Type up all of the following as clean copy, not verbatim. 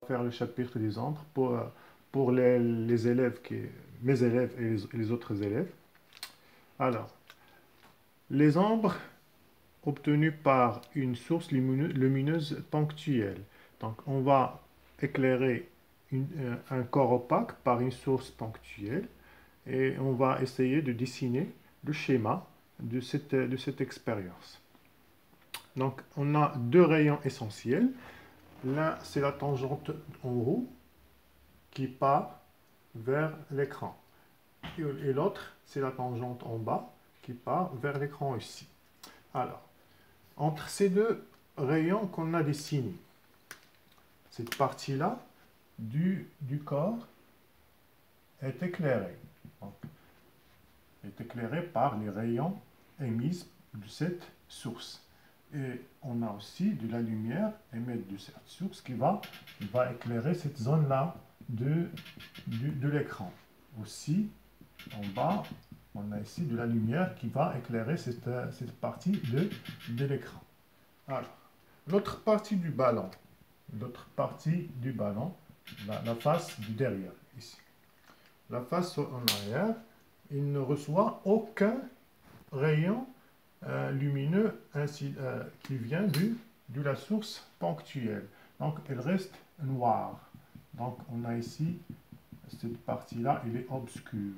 faire le chapitre des ombres pour les élèves, mes élèves et les autres élèves. Alors, les ombres obtenues par une source lumineuse ponctuelle. Donc, on va éclairer un corps opaque par une source ponctuelle et on va essayer de dessiner le schéma de cette expérience. Donc, on a deux rayons essentiels. L'un, c'est la tangente en haut qui part vers l'écran. Et l'autre, c'est la tangente en bas qui part vers l'écran aussi. Alors, entre ces deux rayons qu'on a dessinés, cette partie-là du corps est éclairée. Donc, est éclairée par les rayons émis de cette source. Et on a aussi de la lumière émise de cette source qui va éclairer cette zone-là de l'écran. Aussi, en bas, on a ici de la lumière qui va éclairer cette partie de l'écran. Alors, l'autre partie du ballon, la face du derrière, ici. La face en arrière, il ne reçoit aucun rayon lumineux qui vient de la source ponctuelle. Donc, elle reste noire. Donc, on a ici, cette partie-là, elle est obscure,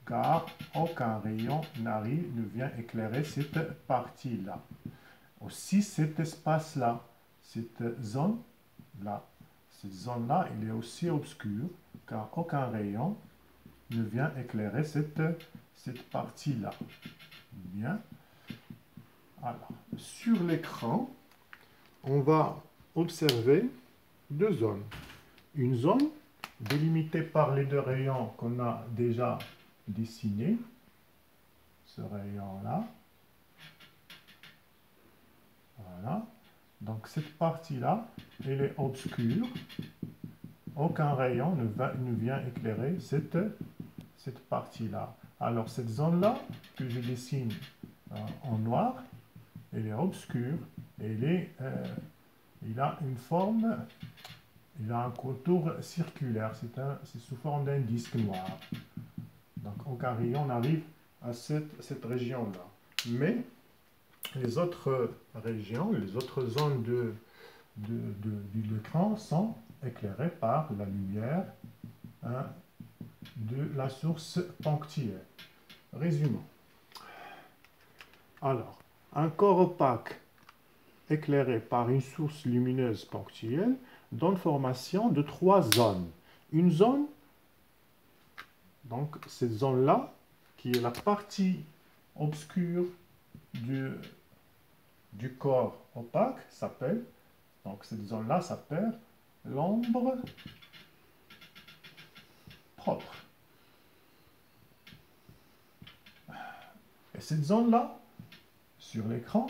car aucun rayon ne vient éclairer cette partie-là. Aussi, cet espace-là, cette zone-là, elle est aussi obscure, car aucun rayon ne vient éclairer cette partie-là. Bien. Alors, sur l'écran, on va observer deux zones. Une zone délimitée par les deux rayons qu'on a déjà dessinés. Ce rayon-là. Voilà. Donc, cette partie-là, elle est obscure. Aucun rayon ne vient éclairer cette partie-là. Alors, cette zone-là, que je dessine en noir, elle est obscure. Il a une forme, il a un contour circulaire. C'est sous forme d'un disque noir. Donc, aucun rayon n'arrive à cette région-là. Mais les autres régions, les autres zones de l'écran sont éclairées par la lumière de la source ponctuelle. Résumons. Alors, un corps opaque éclairé par une source lumineuse ponctuelle donne formation de trois zones. Une zone, donc cette zone-là, qui est la partie obscure du corps opaque, s'appelle, donc cette zone-là s'appelle l'ombre propre. Et cette zone-là, sur l'écran,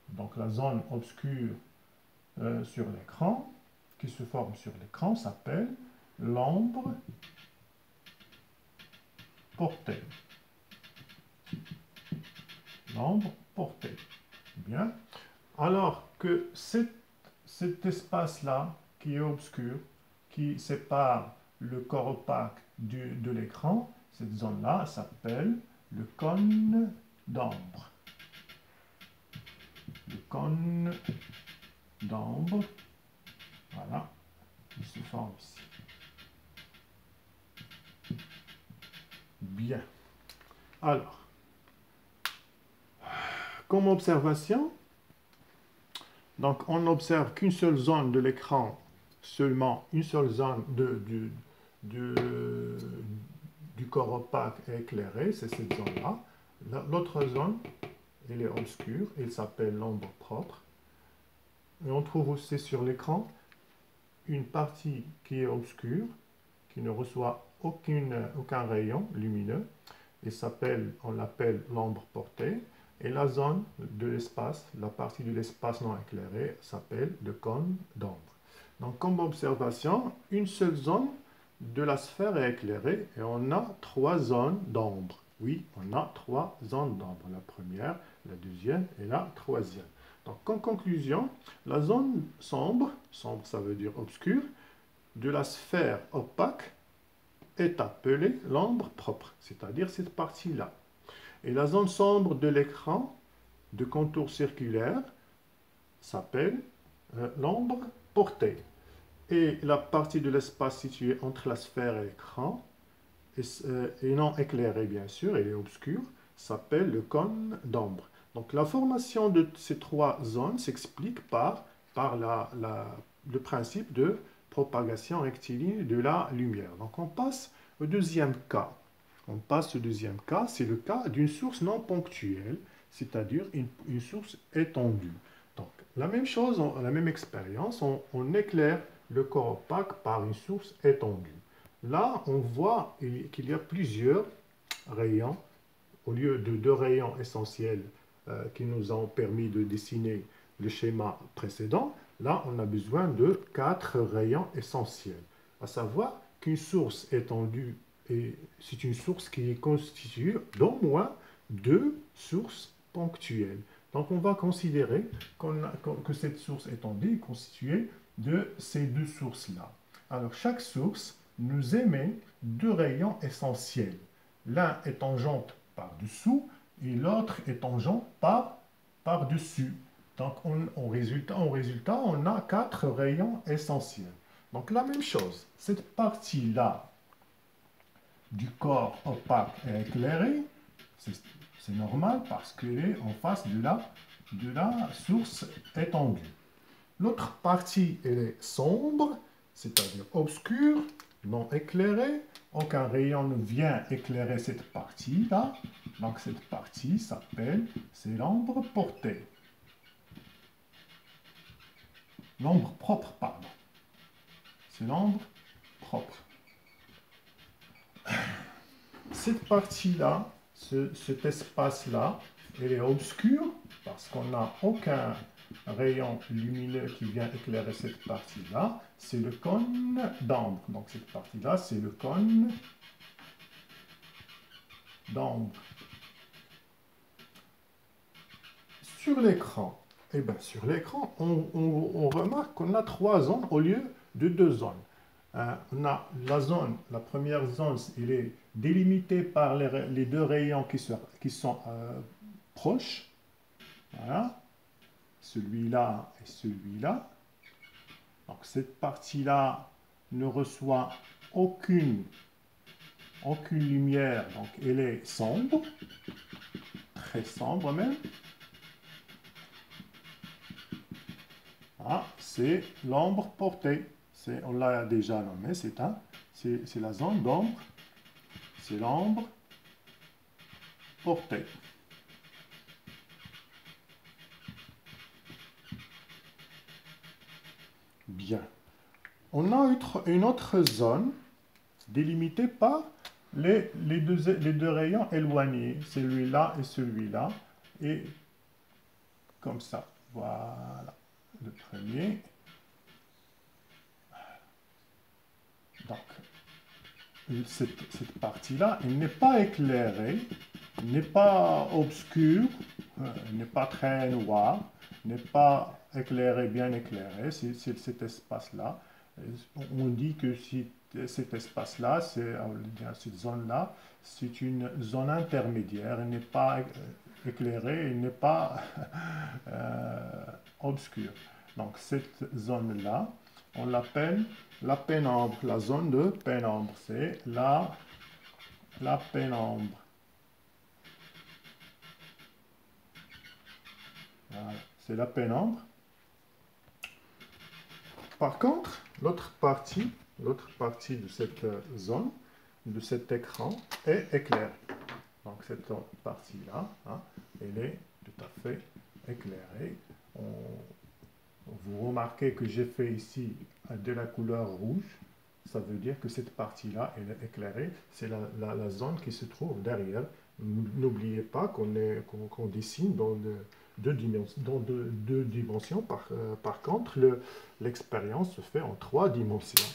donc la zone obscure sur l'écran, qui se forme sur l'écran, s'appelle l'ombre portée. L'ombre portée. Bien. Alors que cet espace-là, qui est obscur, qui sépare le corps opaque de l'écran, cette zone-là s'appelle le cône d'ombre. Le cône d'ombre, voilà, il se forme ici. Bien. Alors, comme observation, donc on n'observe qu'une seule zone de l'écran, seulement une seule zone du corps opaque est éclairée, c'est cette zone-là. L'autre zone, elle est obscure, elle s'appelle l'ombre propre. Et on trouve aussi sur l'écran une partie qui est obscure, qui ne reçoit aucun rayon lumineux, et on l'appelle l'ombre portée. Et la zone de l'espace, la partie de l'espace non éclairé, s'appelle le cône d'ombre. Donc, comme observation, une seule zone de la sphère est éclairée et on a trois zones d'ombre. Oui, on a trois zones d'ombre. La première, la deuxième et la troisième. Donc, en conclusion, la zone sombre ça veut dire obscure, de la sphère opaque est appelée l'ombre propre, c'est-à-dire cette partie-là. Et la zone sombre de l'écran de contour circulaire s'appelle l'ombre portée. Et la partie de l'espace située entre la sphère et l'écran, et non éclairée bien sûr, elle est obscure, s'appelle le cône d'ombre. Donc la formation de ces trois zones s'explique par le principe de propagation rectiligne de la lumière. Donc on passe au deuxième cas. C'est le cas d'une source non ponctuelle, c'est-à-dire une source étendue. Donc la même chose, la même expérience, on éclaire le corps opaque par une source étendue. Là, on voit qu'il y a plusieurs rayons, au lieu de deux rayons essentiels qui nous ont permis de dessiner le schéma précédent. Là, on a besoin de 4 rayons essentiels, à savoir qu'une source étendue, c'est une source qui est constituée d'au moins 2 sources ponctuelles. Donc, on va considérer que cette source étendue est constituée de ces 2 sources-là. Alors, chaque source nous émet 2 rayons essentiels. L'un est tangente par-dessous et l'autre est tangente par-dessus. Donc, au résultat, on a 4 rayons essentiels. Donc, la même chose, cette partie-là du corps opaque est éclairée, c'est normal parce qu'elle est en face de la source étendue. L'autre partie, elle est sombre, c'est-à-dire obscure, non éclairée. Aucun rayon ne vient éclairer cette partie-là. Donc cette partie s'appelle, c'est l'ombre portée. L'ombre propre, pardon. C'est l'ombre propre. Cette partie-là, cet espace-là, elle est obscure parce qu'on n'a aucun rayon lumineux qui vient éclairer cette partie-là. C'est le cône d'ombre. Donc cette partie-là, c'est le cône d'ombre. Sur l'écran, sur l'écran, on remarque qu'on a 3 zones au lieu de 2 zones. On a la première zone, elle est délimitée par les 2 rayons qui sont proches. Voilà. Celui-là et celui-là. Donc cette partie-là ne reçoit aucune lumière, donc elle est sombre, très sombre même. Ah, c'est l'ombre portée. On l'a déjà nommé, c'est la zone d'ombre, c'est l'ombre portée. Bien. On a une autre zone délimitée par les deux rayons éloignés, celui-là et celui-là, et comme ça. Voilà, le premier. Donc, cette partie-là, elle n'est pas éclairée, n'est pas obscure, n'est pas très noire, n'est pas éclairée, bien éclairée, c'est cet espace-là. On dit que cet espace-là, cette zone-là, c'est une zone intermédiaire, elle n'est pas éclairée, elle n'est pas obscure. Donc cette zone-là, on l'appelle la pénombre, la zone de pénombre, c'est la pénombre. Voilà, c'est la pénombre. Par contre, l'autre partie de cette zone, de cet écran, est éclairée. Donc cette partie-là, elle est tout à fait éclairée. Vous remarquez que j'ai fait ici de la couleur rouge. Ça veut dire que cette partie-là, elle est éclairée. C'est la zone qui se trouve derrière. N'oubliez pas qu'on dessine dans deux dimensions. Par contre, l'expérience se fait en 3 dimensions.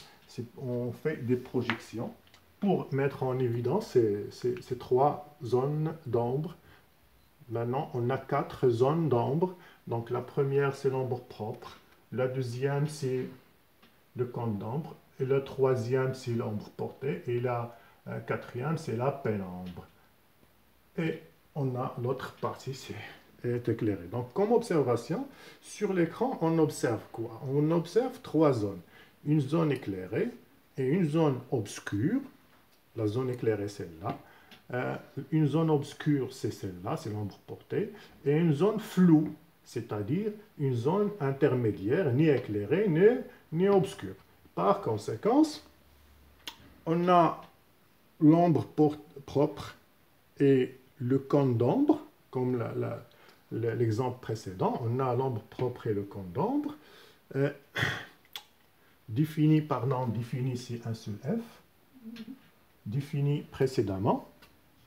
On fait des projections pour mettre en évidence ces 3 zones d'ombre. Maintenant, on a 4 zones d'ombre. Donc, la première, c'est l'ombre propre. La deuxième, c'est le compte d'ombre. Et le troisième, c'est l'ombre portée. Et la quatrième, c'est la pénombre. Et on a l'autre partie, est éclairée. Donc, comme observation, sur l'écran, on observe quoi? On observe trois zones. Une zone éclairée et une zone obscure. La zone éclairée, celle-là. Une zone obscure, c'est celle-là, c'est l'ombre portée. Et une zone floue, c'est-à-dire une zone intermédiaire, ni éclairée, ni obscure. Par conséquent, on a l'ombre propre et le cône d'ombre, comme l'exemple précédent. On a l'ombre propre et le cône d'ombre, défini par nom, défini ici un seul F, défini précédemment.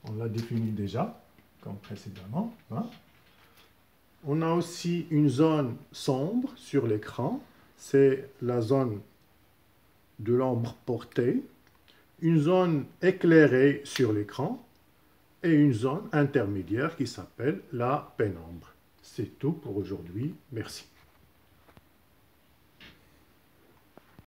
On l'a défini déjà, comme précédemment. Hein. On a aussi une zone sombre sur l'écran. C'est la zone de l'ombre portée. Une zone éclairée sur l'écran. Et une zone intermédiaire qui s'appelle la pénombre. C'est tout pour aujourd'hui. Merci.